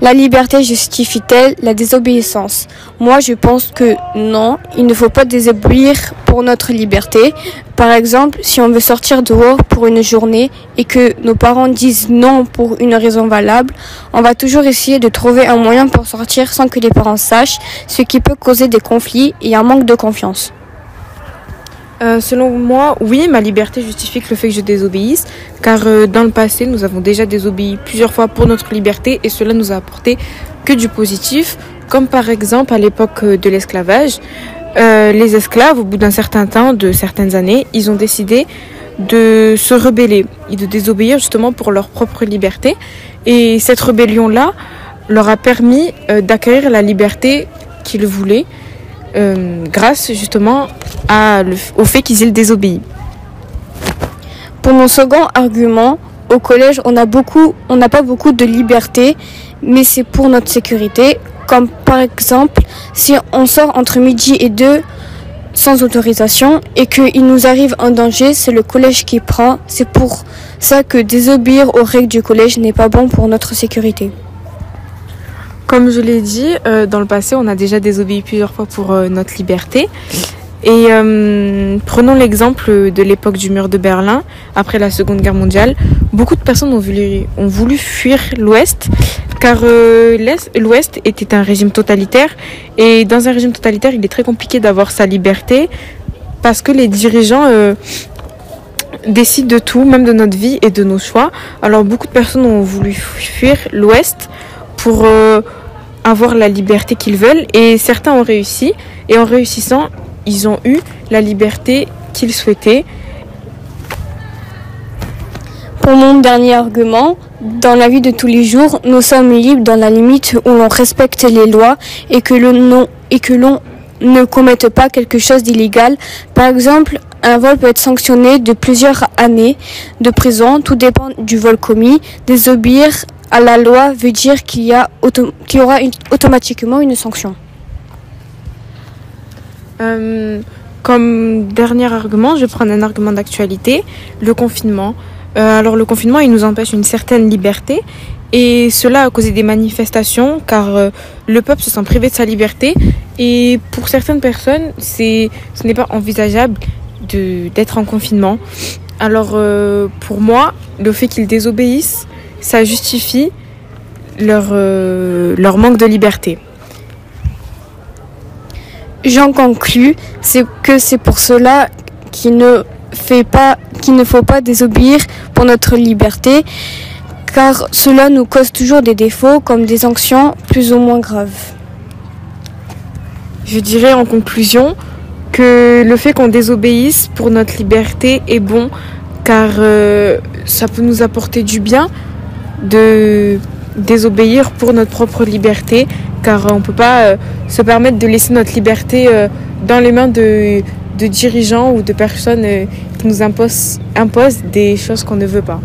La liberté justifie-t-elle la désobéissance? Moi, je pense que non, il ne faut pas désobéir pour notre liberté. Par exemple, si on veut sortir dehors pour une journée et que nos parents disent non pour une raison valable, on va toujours essayer de trouver un moyen pour sortir sans que les parents sachent, ce qui peut causer des conflits et un manque de confiance. Selon moi, oui, ma liberté justifie le fait que je désobéisse, car dans le passé, nous avons déjà désobéi plusieurs fois pour notre liberté et cela nous a apporté que du positif, comme par exemple à l'époque de l'esclavage. Les esclaves, au bout d'un certain temps, de certaines années, ils ont décidé de se rebeller et de désobéir justement pour leur propre liberté. Et cette rébellion-là leur a permis d'acquérir la liberté qu'ils voulaient, grâce justement au fait qu'ils aient désobéi. Pour mon second argument, au collège, on n'a pas beaucoup de liberté, mais c'est pour notre sécurité. Comme par exemple, si on sort entre midi et 2 sans autorisation et qu'il nous arrive un danger, c'est le collège qui prend. C'est pour ça que désobéir aux règles du collège n'est pas bon pour notre sécurité. Comme je l'ai dit, dans le passé, on a déjà désobéi plusieurs fois pour notre liberté. Et prenons l'exemple de l'époque du mur de Berlin, après la Seconde Guerre mondiale. Beaucoup de personnes ont voulu fuir l'Ouest, car l'Ouest était un régime totalitaire. Et dans un régime totalitaire, il est très compliqué d'avoir sa liberté, parce que les dirigeants décident de tout, même de notre vie et de nos choix. Alors beaucoup de personnes ont voulu fuir l'Ouest pour avoir la liberté qu'ils veulent, et certains ont réussi. Et en réussissant, ils ont eu la liberté qu'ils souhaitaient. Pour mon dernier argument, dans la vie de tous les jours, nous sommes libres dans la limite où l'on respecte les lois et que l'on ne commette pas quelque chose d'illégal. Par exemple, un vol peut être sanctionné de plusieurs années de prison, tout dépend du vol commis. Désobéir à la loi veut dire qu'il y aura automatiquement une sanction. Comme dernier argument, je vais prendre un argument d'actualité, le confinement. Alors le confinement, il nous empêche une certaine liberté et cela a causé des manifestations car le peuple se sent privé de sa liberté et pour certaines personnes, ce n'est pas envisageable d'être en confinement. Alors pour moi, le fait qu'ils désobéissent, ça justifie leur manque de liberté. J'en conclus, c'est pour cela qu'il ne faut pas désobéir pour notre liberté, car cela nous cause toujours des défauts comme des sanctions plus ou moins graves. Je dirais en conclusion que le fait qu'on désobéisse pour notre liberté est bon, car ça peut nous apporter du bien de désobéir pour notre propre liberté, car on ne peut pas se permettre de laisser notre liberté dans les mains de dirigeants ou de personnes qui nous imposent des choses qu'on ne veut pas.